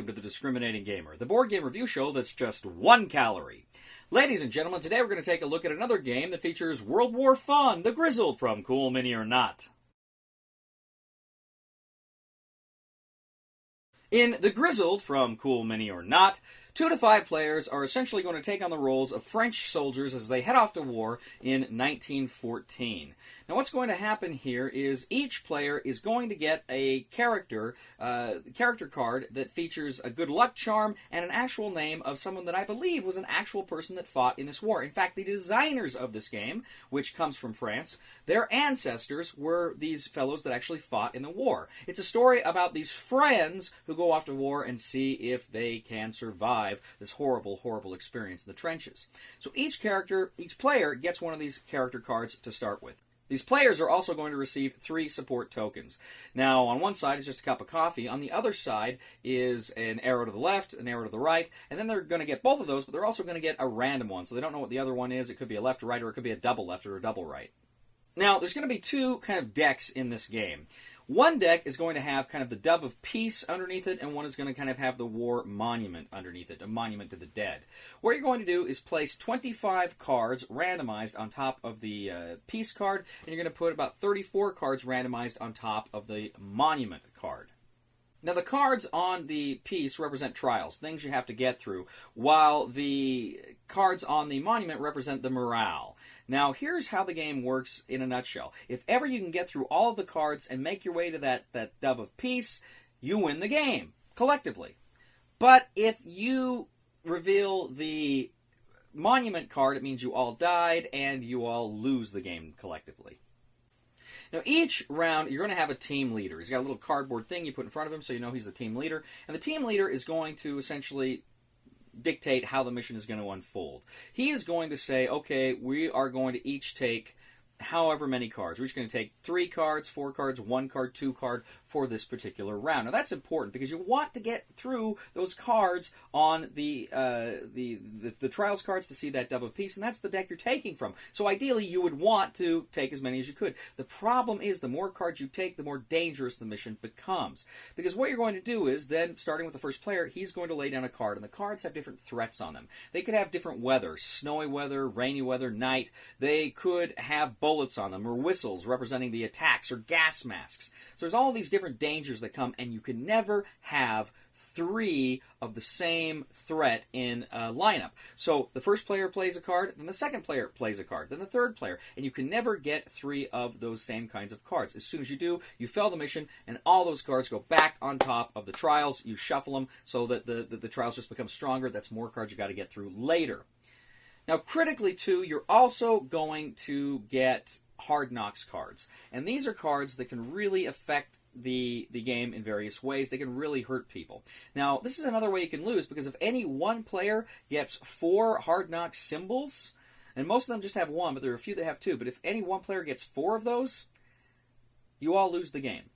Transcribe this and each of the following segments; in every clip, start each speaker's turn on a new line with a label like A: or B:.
A: welcome to The Discriminating Gamer, the board game review show that's just 1 calorie. Ladies and gentlemen, today we're going to take a look at another game that features World War fun, the Grizzled from Cool Mini or Not. In The Grizzled from Cool Mini or Not, 2 to 5 players are essentially going to take on the roles of French soldiers as they head off to war in 1914. Now what's going to happen here is each player is going to get a character card that features a good luck charm and an actual name of someone that I believe was an actual person that fought in this war. In fact, the designers of this game, which comes from France, their ancestors were these fellows that actually fought in the war. It's a story about these friends who go off to war and see if they can survive this horrible, horrible experience in the trenches. So each player gets one of these character cards to start with. These players are also going to receive 3 support tokens. Now, on one side is just a cup of coffee. On the other side is an arrow to the left, an arrow to the right, and then they're going to get both of those, but they're also going to get a random one. So they don't know what the other one is. It could be a left or right, or it could be a double left or a double right. Now, there's going to be 2 kind of decks in this game. One deck is going to have kind of the Dove of Peace underneath it, and one is going to kind of have the War Monument underneath it, a monument to the dead. What you're going to do is place 25 cards randomized on top of the Peace card, and you're going to put about 34 cards randomized on top of the Monument card. Now, the cards on the piece represent trials, things you have to get through, while the cards on the monument represent the morale. Now, here's how the game works in a nutshell. If ever you can get through all of the cards and make your way to that Dove of Peace, you win the game, collectively. But if you reveal the monument card, it means you all died and you all lose the game collectively. Now, each round, you're going to have a team leader. He's got a little cardboard thing you put in front of him so you know he's the team leader. And the team leader is going to essentially dictate how the mission is going to unfold. He is going to say, okay, we are going to each take however many cards. We're just going to take 3 cards, 4 cards, 1 card, 2 card for this particular round. Now that's important because you want to get through those cards on the trials cards to see that Dove of Peace, and that's the deck you're taking from. So ideally you would want to take as many as you could. The problem is the more cards you take, the more dangerous the mission becomes. Because what you're going to do is then, starting with the first player, he's going to lay down a card, and the cards have different threats on them. They could have different weather, snowy weather, rainy weather, night. They could have bullets on them, or whistles representing the attacks, or gas masks. So there's all these different dangers that come, and you can never have 3 of the same threat in a lineup. So the first player plays a card, then the second player plays a card, then the third player, and you can never get 3 of those same kinds of cards. As soon as you do, you fail the mission, and all those cards go back on top of the trials. You shuffle them so that the trials just become stronger. That's more cards you got to get through later. Now, critically, too, you're also going to get Hard Knocks cards. And these are cards that can really affect the game in various ways. They can really hurt people. Now, this is another way you can lose, because if any one player gets 4 Hard Knocks symbols, and most of them just have 1, but there are a few that have 2, but if any one player gets 4 of those, you all lose the game.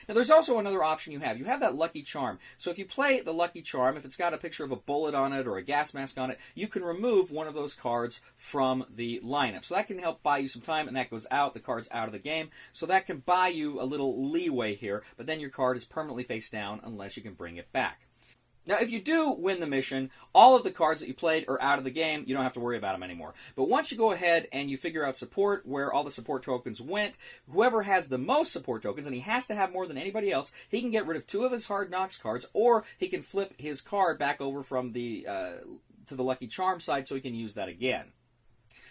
A: Now, there's also another option you have. You have that Lucky Charm. So if you play the Lucky Charm, if it's got a picture of a bullet on it or a gas mask on it, you can remove one of those cards from the lineup. So that can help buy you some time, and that goes out. The card's out of the game. So that can buy you a little leeway here, but then your card is permanently face down unless you can bring it back. Now, if you do win the mission, all of the cards that you played are out of the game. You don't have to worry about them anymore. But once you go ahead and you figure out support, where all the support tokens went, whoever has the most support tokens, and he has to have more than anybody else, he can get rid of 2 of his Hard Knocks cards, or he can flip his card back over from the to the Lucky Charm side so he can use that again.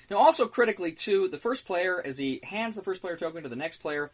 A: Now, also critically, too, the first player, as he hands the first player token to the next player,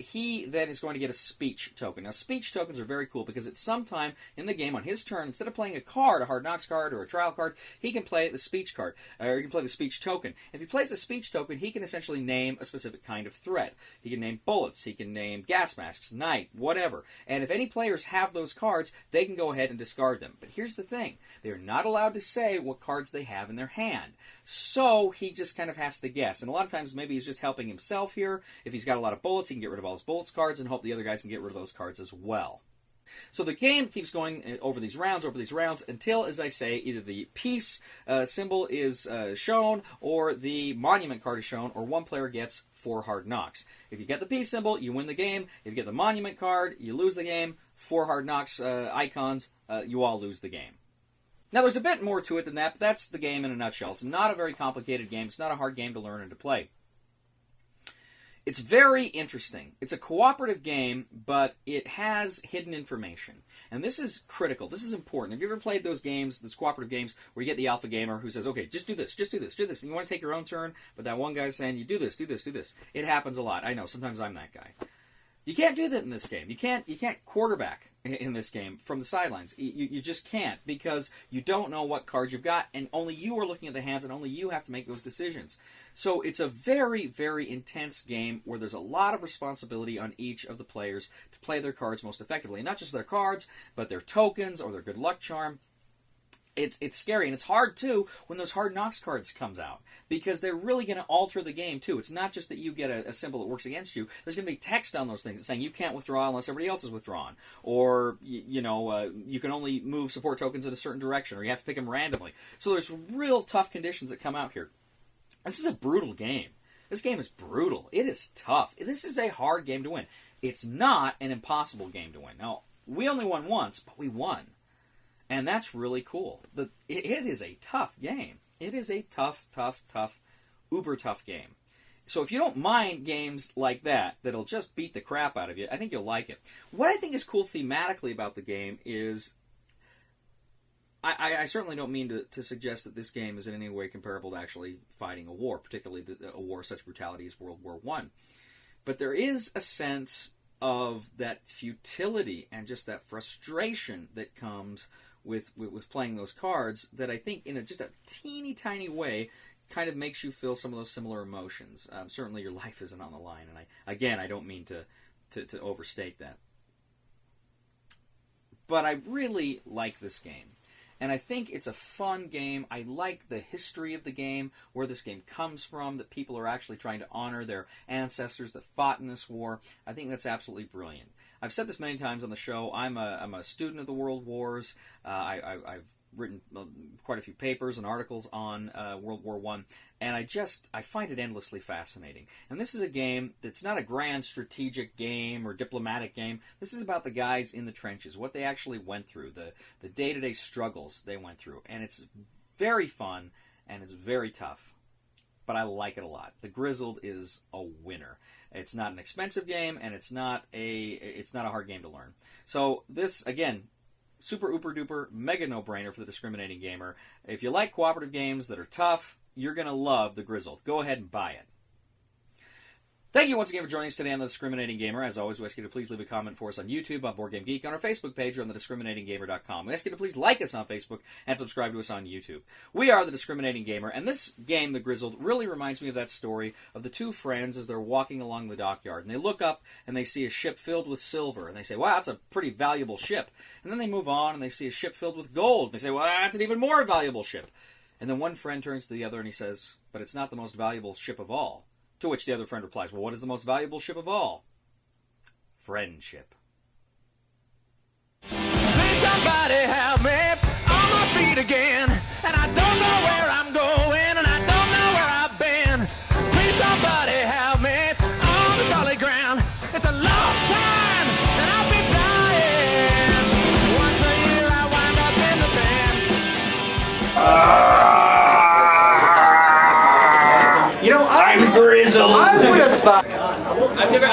A: he then is going to get a speech token. Now, speech tokens are very cool because at some time in the game, on his turn, instead of playing a card, a Hard Knocks card or a trial card, he can play the speech card, or he can play the speech token. If he plays the speech token, he can essentially name a specific kind of threat. He can name bullets, he can name gas masks, night, whatever. And if any players have those cards, they can go ahead and discard them. But here's the thing. They are not allowed to say what cards they have in their hand. So he just kind of has to guess. And a lot of times maybe he's just helping himself here. If he's got a lot of bullets, he can get rid of all his bullets cards and hope the other guys can get rid of those cards as well. So the game keeps going over these rounds, until, as I say, either the peace symbol is shown or the monument card is shown, or one player gets 4 hard knocks. If you get the peace symbol, you win the game. If you get the monument card, you lose the game. 4 Hard Knocks icons, you all lose the game. Now, there's a bit more to it than that, but that's the game in a nutshell. It's not a very complicated game. It's not a hard game to learn and to play. It's very interesting. It's a cooperative game, but it has hidden information. And this is critical. This is important. Have you ever played those games, those cooperative games, where you get the alpha gamer who says, okay, just do this, just do this, do this. And you want to take your own turn, but that one guy's saying, you do this, do this, do this. It happens a lot. I know. Sometimes I'm that guy. You can't do that in this game. You can't quarterback in this game from the sidelines. You just can't, because you don't know what cards you've got, and only you are looking at the hands, and only you have to make those decisions. So it's a very, very intense game where there's a lot of responsibility on each of the players to play their cards most effectively. And not just their cards, but their tokens or their good luck charm. It's scary, and it's hard, too, when those Hard Knocks cards comes out, because they're really going to alter the game, too. It's not just that you get a symbol that works against you. There's going to be text on those things saying you can't withdraw unless everybody else is withdrawn, or, you can only move support tokens in a certain direction, or you have to pick them randomly. So there's real tough conditions that come out here. This is a brutal game. This game is brutal. It is tough. This is a hard game to win. It's not an impossible game to win. Now, we only won once, but we won. And that's really cool. It is a tough game. It is a tough, uber tough game. So if you don't mind games like that, that'll just beat the crap out of you, I think you'll like it. What I think is cool thematically about the game is, I certainly don't mean to suggest that this game is in any way comparable to actually fighting a war, particularly a war of such brutality as World War I. But there is a sense of that futility and just that frustration that comes with playing those cards that I think in just a teeny tiny way kind of makes you feel some of those similar emotions. Certainly your life isn't on the line, and I don't mean to overstate that. But I really like this game. And I think it's a fun game. I like the history of the game, where this game comes from, that people are actually trying to honor their ancestors that fought in this war. I think that's absolutely brilliant. I've said this many times on the show. I'm a student of the World Wars. I've written quite a few papers and articles on World War I, and I find it endlessly fascinating. And this is a game that's not a grand strategic game or diplomatic game. This is about the guys in the trenches, what they actually went through, the day-to-day struggles they went through. And it's very fun, and it's very tough. But I like it a lot. The Grizzled is a winner. It's not an expensive game, and it's not a hard game to learn. So this, again, super ooper duper mega no-brainer for the discriminating gamer. If you like cooperative games that are tough, you're going to love the Grizzled. Go ahead and buy it. Thank you once again for joining us today on The Discriminating Gamer. As always, we ask you to please leave a comment for us on YouTube, on Board Game Geek, on our Facebook page, or on thediscriminatinggamer.com. We ask you to please like us on Facebook and subscribe to us on YouTube. We are The Discriminating Gamer, and this game, The Grizzled, really reminds me of that story of the two friends as they're walking along the dockyard. And they look up and they see a ship filled with silver. And they say, wow, that's a pretty valuable ship. And then they move on and they see a ship filled with gold. And they say, well, that's an even more valuable ship. And then one friend turns to the other and he says, but it's not the most valuable ship of all. To which the other friend replies, well, what is the most valuable ship of all? Friendship.
B: Please somebody help me on my feet again. And I don't know where I'm going, and I don't know where I've been. Please somebody help me on the solid ground. It's a long time, and I've been dying. Once a year I wind up in the band.
A: I'm Grizzled.
C: I would have thought.
B: I've never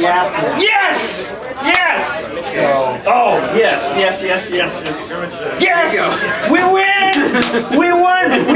C: Yes.
A: Yes! Yes!
C: So.
A: Oh, yes. Yes! We win! We won!